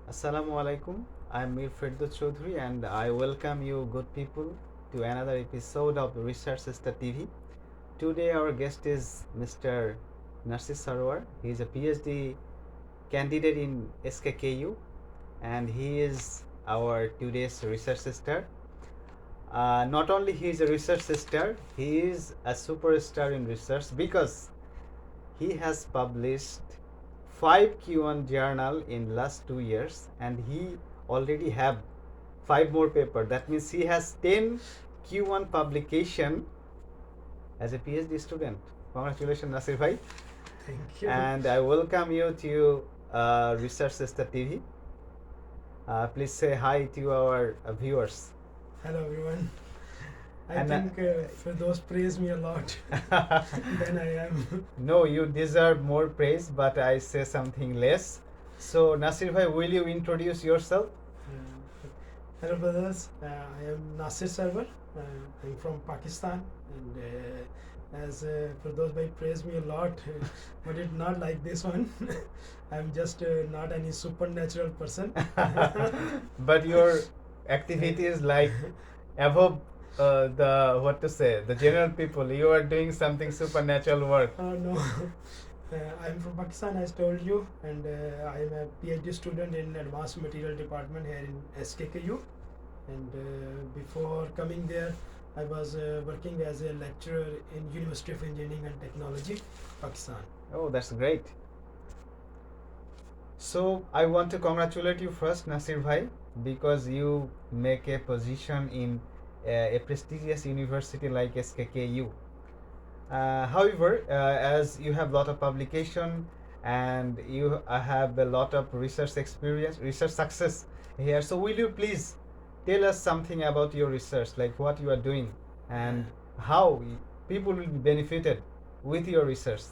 Assalamu alaikum. I'm Mir Firdaus Chaudhary and I welcome you, good people, to another episode of Research Sister TV. Today, our guest is Mr. Nasir Sarwar. He is a PhD candidate in SKKU and he is our today's research sister. Not only he is a research sister, he is a superstar in research because he has published 5 Q1 journal in last 2 years and he already have 5 more paper. That means he has 10 Q1 publication as a PhD student. Congratulations, Nasir bhai. Thank you. And I welcome you to Research Sister TV. Please say hi to our viewers. Hello everyone. I And, think Firdaus praised me a lot than I am. No, you deserve more praise, but I say something less. So, Nasir bhai, will you introduce yourself? Hello brothers, I am Nasir Sarwar. I'm from Pakistan and as Firdaus bhai praised me a lot, but it's not like this one. I'm just not any supernatural person. But your activity is like above the general people. You are doing something supernatural work. No. I'm from Pakistan, as told you, and I'm a PhD student in Advanced Material Department here in SKKU. And before coming there, I was working as a lecturer in University of Engineering and Technology, Pakistan. Oh, that's great. So I want to congratulate you first, Nasir bhai, because you make a position in a prestigious university like SKKU. However, as you have a lot of publication and you have a lot of research experience, research success here, so will you please tell us something about your research, like what you are doing and how people will be benefited with your research?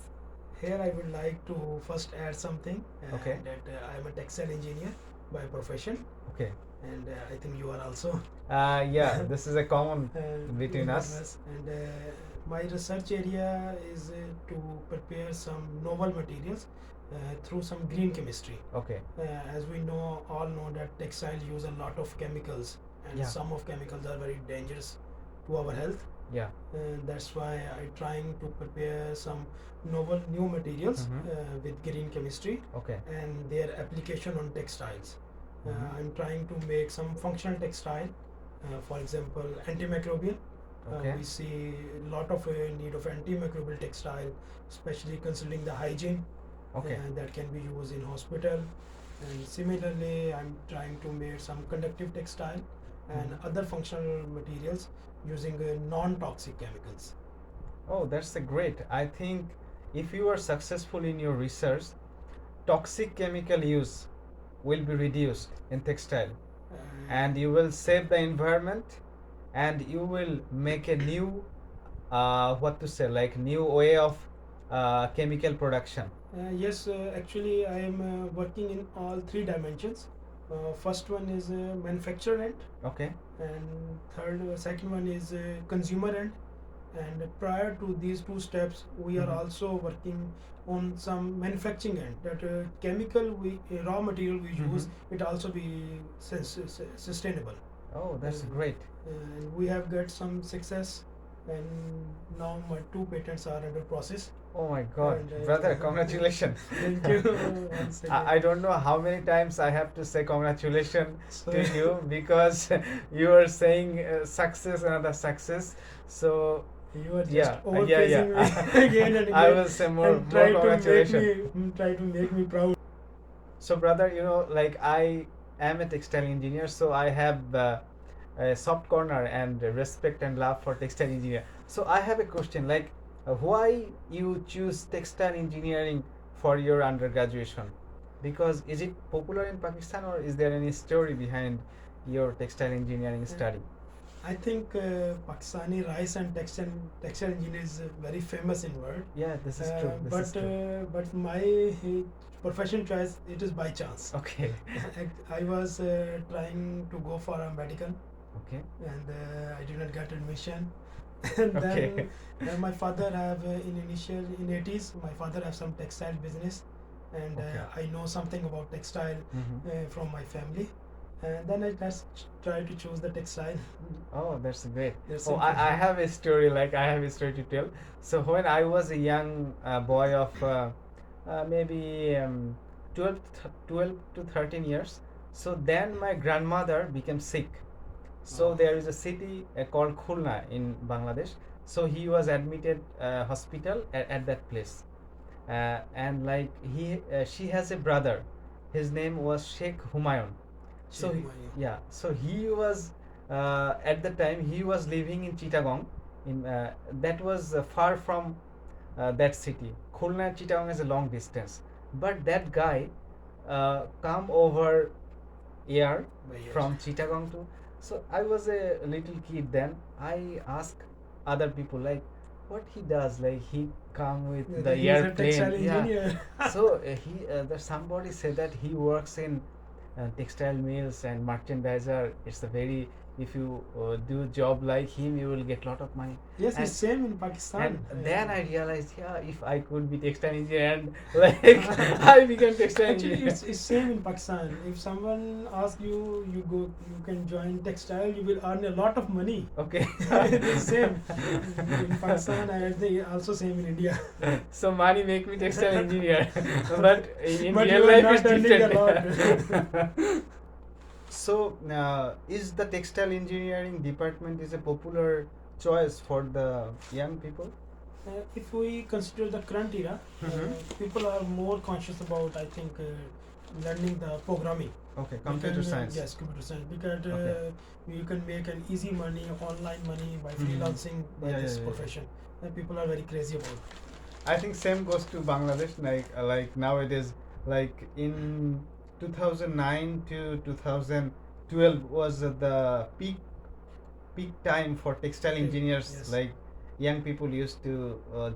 Here I would like to first add something Okay. that I am a textile engineer by profession, Okay. and I think you are also. Yeah, this is a common between two of us. And my research area is to prepare some novel materials through some green chemistry. Okay. As we know, all know that textiles use a lot of chemicals, and Yeah. some of chemicals are very dangerous to our health. Yeah. That's why I'm trying to prepare some novel new materials Mhm. with green chemistry Okay. and their application on textiles. Mhm. I'm trying to make some functional textile, for example, antimicrobial. Okay. We see a lot of need of antimicrobial textile, especially considering the hygiene Okay. that can be used in hospital. And similarly, I'm trying to make some conductive textile and Mhm. other functional materials using non-toxic chemicals. Oh, that's a great. I think if you are successful in your research, toxic chemical use will be reduced in textile and you will save the environment and you will make a new like new way of chemical production. Yes, actually, I am working in all three dimensions. First one is manufacturer end, Okay. and second one is consumer end. And prior to these two steps, we are Mhm. also working on some manufacturing end. That chemical raw material we use, Mhm. it also be sustainable. Oh, that's Mhm. great. And we have got some success, and now my 2 patents are under process. Oh my God, And, brother, congratulations. Thank you. Once again. I don't know how many times I have to say congratulations So- to you because you are saying success, another success. So You are just yeah, overpraising me again and again. I will say more and try to make congratulations. me try to make me proud. So brother, like I am a textile engineer, so I have a soft corner and respect and love for textile engineer. So I have a question, like why you choose textile engineering for your undergraduation? Because is it popular in Pakistan or is there any story behind your textile engineering study? I think Pakistani rice and textile engineer is very famous in world. Yeah, this is true. This is true. But my profession choice, it is by chance. Okay. I was trying to go for a medical, Okay. and I did not get admission. And Okay. then my father have in 80s, my father have some textile business, and Okay. I know something about textile Mhm. from my family. And then I just try to choose the textile. Oh, that's great. That's Oh, I simple. have a story, like I have a story to tell. So when I was a young boy of maybe 12 to 13 years, so then my grandmother became sick. So Oh. there is a city called Khulna in Bangladesh. So he was admitted hospital at that place. And like she has a brother. His name was Sheikh Humayun. So Sheikh he, Humayun. yeah, so he was at the time he was living in Chittagong. In that was far from that city. Khulna and Chittagong is a long distance, but that guy come over air By air. from Chittagong to. So I was a little kid then. I asked other people like what he does. Like he come with Yeah, the he is a airplane. textile Yeah. engineer. So there's somebody said that he works in textile mills and merchandiser. It's a very, if you do job like him, you will get lot of money. Yes, And- it's same in Pakistan. And then I realized, yeah, if I could be textile engineer, and like I became textile Actually, engineer. it's same in Pakistan. If someone asks you, you can join textile, you will earn a lot of money. Okay. It's same in Pakistan, and I think also same in India. So money make me textile engineer, but in But real you are life it's not earning a different. So is the textile engineering department is a popular choice for the young people? If we consider the current era, Mhm. people are more conscious about, I think, learning the programming. Okay, computer Because, science. Yes, computer science. Because Okay. you can make an easy money, online money by Mhm. freelancing by Yeah, this yeah, yeah. profession. And people are very crazy about it. I think same goes to Bangladesh. Like nowadays, like in 2009 to 2012 was the peak time for textile Peak, engineers. yes. Like young people used to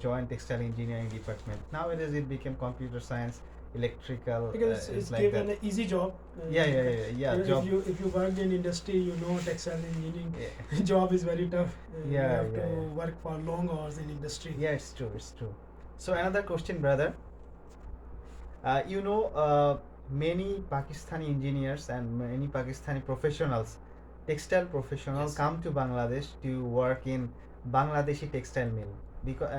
join textile engineering department. Nowadays it became computer science, electrical. Because it's like given that. an easy job. Yeah. Job. If you work in industry, you know textile engineering Yeah. job is very tough. You Yeah, have to yeah. work for long hours in industry. Yeah, it's true. It's true. So another question, brother. Many Pakistani engineers and many Pakistani professionals, textile professionals, Yes. come to Bangladesh to work in Bangladeshi textile mill. Because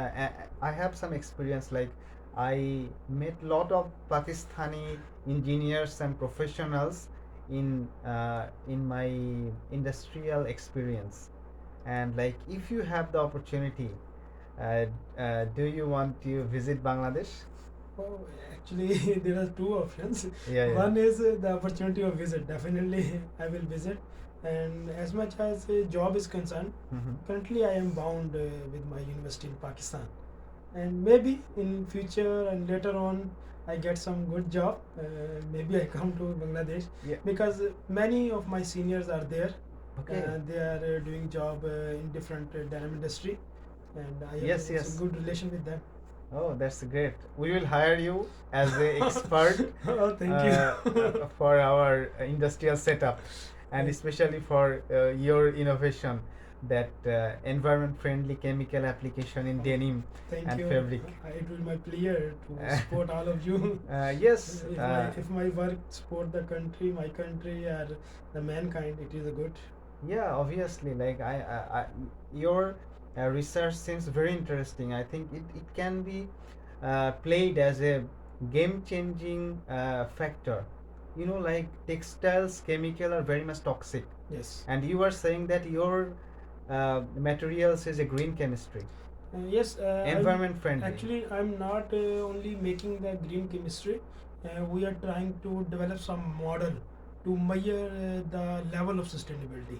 I have some experience. Like I met lot of Pakistani engineers and professionals in my industrial experience. And like, if you have the opportunity, do you want to visit Bangladesh? Oh, actually, there are two options. Yeah. One is the opportunity of visit. Definitely, I will visit. And as much as job is concerned, Mm-hmm. currently I am bound with my university in Pakistan. And maybe in future and later on, I get some good job. Maybe I come to Bangladesh Yeah. because many of my seniors are there. Okay. They are doing job in different denim industry, and I Yes, have yes. a good relation with them. Oh, that's great. We will hire you as an expert Oh, thank you. for our industrial setup, and Yes. especially for your innovation, that environment-friendly chemical application in denim Thank and you. fabric. It will be my pleasure to support all of you. Yes. If my work support the country, my country, or the mankind, it is a good. Yeah, obviously. Like your research seems very interesting. I think it can be played as a game-changing factor. Like textiles, chemical are very much toxic, Yes. and you are saying that your materials is a green chemistry, Yes. environment friendly. Actually, I'm not only making the green chemistry. We are trying to develop some model to measure the level of sustainability,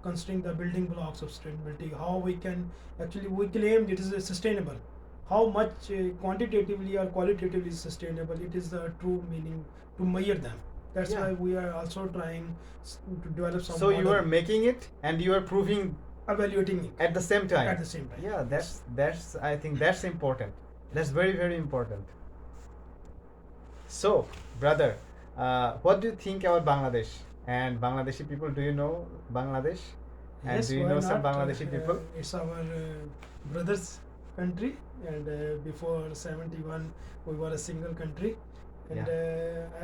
considering the building blocks of sustainability. How we can actually we claim it is sustainable. How much quantitatively or qualitatively sustainable? It is the true meaning to measure them. That's Yeah. why we are also trying to develop some. So you model, are making it and you are proving evaluating it at the same time. at the same time. Yeah, Yes. that's I think that's important. That's very, very important. So, brother, what do you think about Bangladesh and Bangladeshi people? Do you know Bangladesh? And Yes, do you why know some not? Bangladeshi people? It's our brothers' country, and before 71, we were a single country. And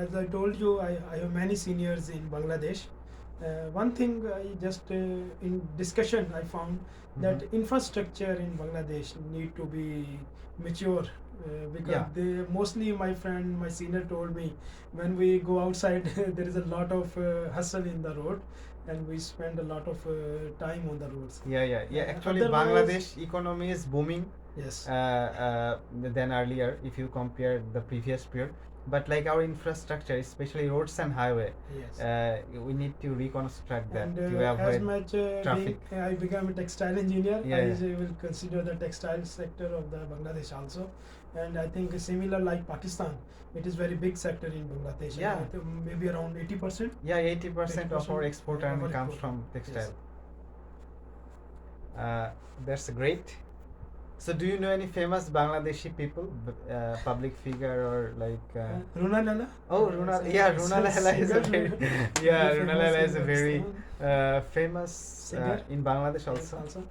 as I told you, I have many seniors in Bangladesh. One thing I just in discussion I found that infrastructure in Bangladesh need to be mature because Yeah. they mostly my friend, my senior told me when we go outside there is a lot of hustle in the road and we spend a lot of time on the roads. Yeah. Actually, Otherwise- Bangladesh economy is booming Yes. than earlier if you compare the previous period. But like our infrastructure, especially roads and highway, Yes. we need to reconstruct that And to as avoid much traffic. I become a textile engineer, Yeah, I yeah. will consider the textile sector of the Bangladesh also. And I think similar like Pakistan, it is very big sector in Bangladesh. Yeah. I think maybe around 80%. Yeah, 80% of our 80% export of earning our comes export. from textile. Yes. That's great. So, do you know any famous Bangladeshi people, public figure or like? Runa Lala. Oh, Runa, yeah, Runa Lala is a very, yeah, Runa Lala is a very famous Singer. in Bangladesh Yes, also.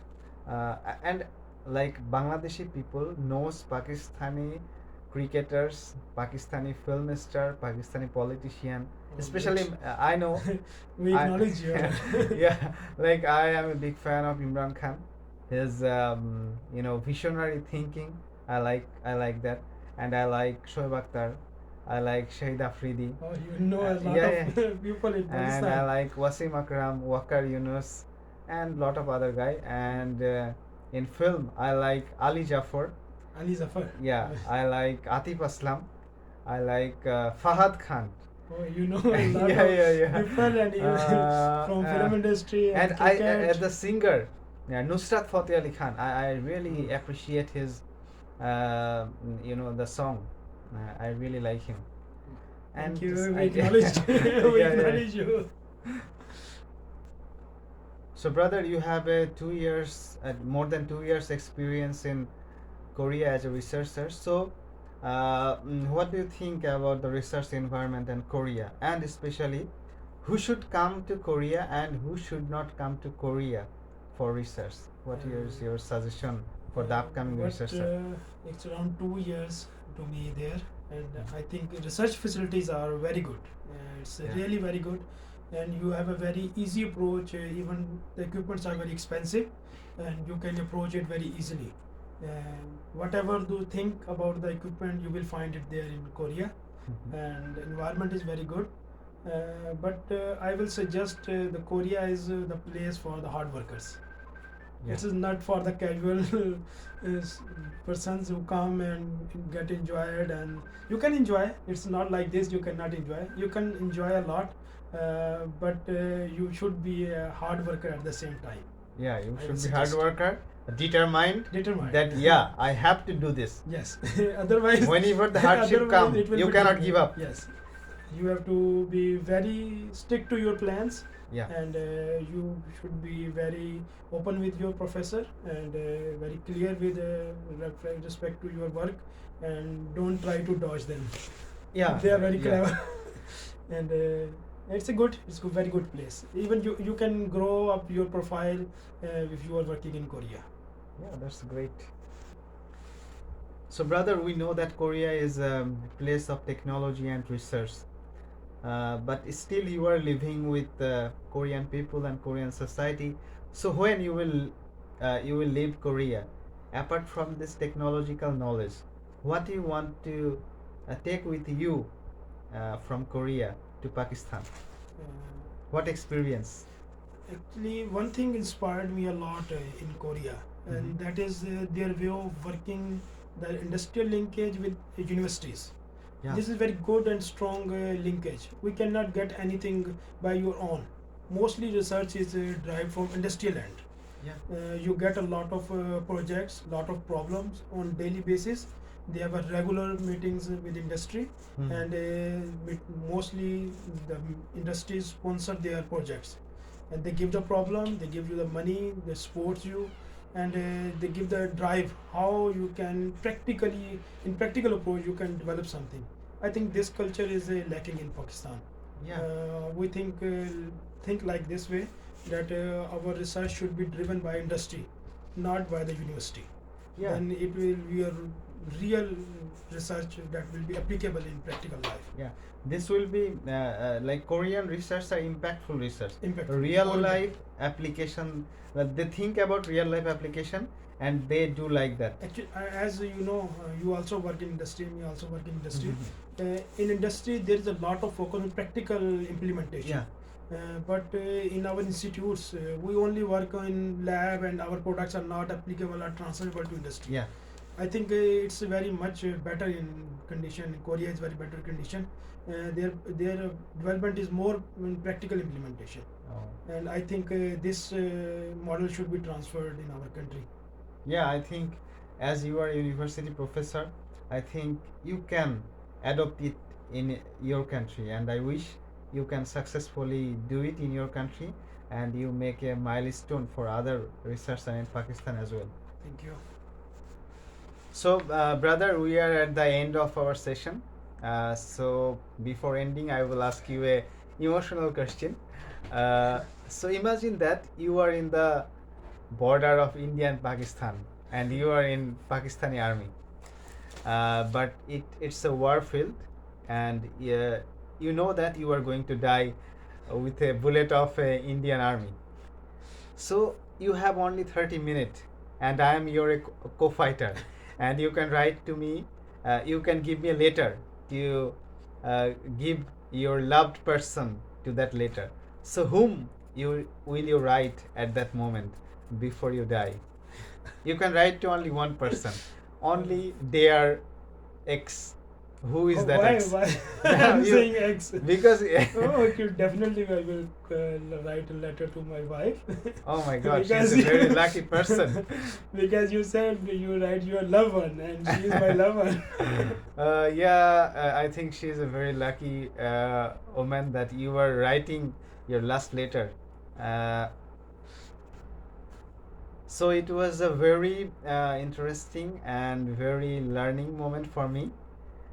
And like Bangladeshi people knows Pakistani cricketers, Pakistani film star, Pakistani politician. Oh, Especially, good. I know. We I- acknowledge you. Yeah, like I am a big fan of Imran Khan. His visionary thinking. I like that, and I like Shoaib Akhtar. I like Shahid Afridi. Oh, you know a lot Yeah, of people in Pakistan. And I like Wasim Akram, Wakar Yunus, and lot of other guy. And in film, I like Ali Jafar. Ali Zafar. Yeah, I like Atif Aslam. I like Fahad Khan. Oh, you know a lot Yeah. of people and you from film industry and I cricket. the singer, Nusrat Fateh Ali Khan. I really appreciate his, the song. I really like him. Thank you. just- We I- acknowledge. We Yeah. acknowledge you. So, brother, you have a 2 years, more than 2 years experience in Korea as a researcher. So, what do you think about the research environment in Korea, and especially who should come to Korea and who should not come to Korea for research? What is your suggestion for the upcoming But, researcher? it's around 2 years to me there, and I think research facilities are very good. It's Yeah. really very good, and you have a very easy approach. Even the equipments are very expensive, and you can approach it very easily. Whatever you think about the equipment, you will find it there in Korea, Mhm. and environment is very good. But I will suggest the Korea is the place for the hard workers. Yeah. This is not for the casual persons who come and get enjoyed, and you can enjoy. It's not like this you cannot enjoy. You can enjoy a lot, but you should be a hard worker at the same time. Yeah, you I should will be hard suggest. worker, determined. Determined. That yeah, I have to do this. Yes. Otherwise, Whenever the hardship otherwise come, it will you be cannot difficult. give up. Yes. You have to be very stick to your plans. Yeah. And you should be very open with your professor and very clear with respect to your work, and don't try to dodge them. Yeah. They are very yeah. clever. And it's a very good place. Even you can grow up your profile if you are working in Korea. Yeah, that's great. So, brother, we know that Korea is a place of technology and research, but still you are living with Korean people and Korean society. So, when you will leave Korea, apart from this technological knowledge, what do you want to take with you from Korea to Pakistan? What experience? Actually, one thing inspired me a lot in Korea, and Mhm. that is their way of working, the industrial linkage with universities. Yeah. This is very good and strong linkage. We cannot get anything by your own. Mostly research is derived from industrial end. Yeah. You get a lot of projects, lot of problems on daily basis. They have a regular meetings with industry, Mhm. and mostly the industries sponsor their projects, and they give the problem, they give you the money, they support you, and they give the drive how you can in practical approach you can develop something. I think this culture is lacking in Pakistan. Yeah. We think like this way, that our research should be driven by industry, not by the university. Yeah. then it will be a real research that will be applicable in practical life. Yeah, this will be like Korean research are impactful research. Impactful. Real More life application. They think about real life application and they do like that. Actually, as you know, you also work in industry, me also work in industry. In industry, there is a lot of focus on practical implementation. Yeah. But in our institutes, we only work in lab, and our products are not applicable or transferable to industry. Yeah. I think it's very much better in condition. Korea is very better condition. Their development is more in practical implementation, Oh. and I think this model should be transferred in our country. Yeah, I think as you are a university professor, I think you can adopt it in your country, and I wish you can successfully do it in your country and you make a milestone for other researchers in Pakistan as well. Thank you. So, brother, we are at the end of our session. So, before ending, I will ask you a emotional question. So, imagine that you are in the border of India and Pakistan, and you are in Pakistani army. But it's a war field, and you know that you are going to die with a bullet of Indian army. So you have only 30 minutes, and I am your co-fighter, and you can write to me. You can give me a letter to give your loved person to that letter. So whom will you write at that moment before you die? You can write to only one person, only their ex. Who is that ex? Why? Yeah, I'm you- saying ex. Because Oh, okay, definitely I will write a letter to my wife. oh my God, she's Because a very lucky person. Because you said you write your loved one, and she is my loved one. I think she's a very lucky woman that you are writing your last letter. So it was a very interesting and very learning moment for me,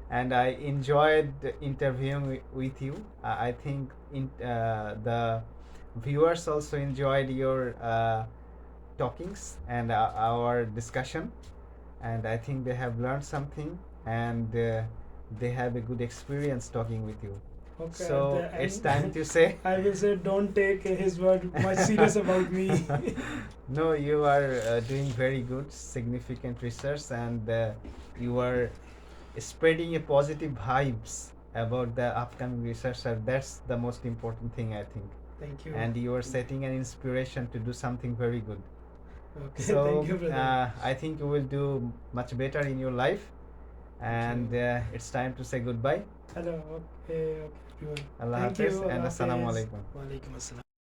and I enjoyed interviewing with you. I think the viewers also enjoyed your talkings and our discussion, and I think they have learned something, and they have a good experience talking with you. Okay, So at the it's end, time to say. I will say, don't take his word much serious about me. No, you are doing very good, significant research, and you are spreading a positive vibes about the upcoming researcher. That's the most important thing, I think. Thank you. And you are setting an inspiration to do something very good. Okay, So thank you, brother. I think you will do much better in your life, and it's time to say goodbye. Hello. Okay, everyone. Allah Thank Hafiz you. and Allah Assalamu Hafiz. Alaikum. Walaikum Assalam.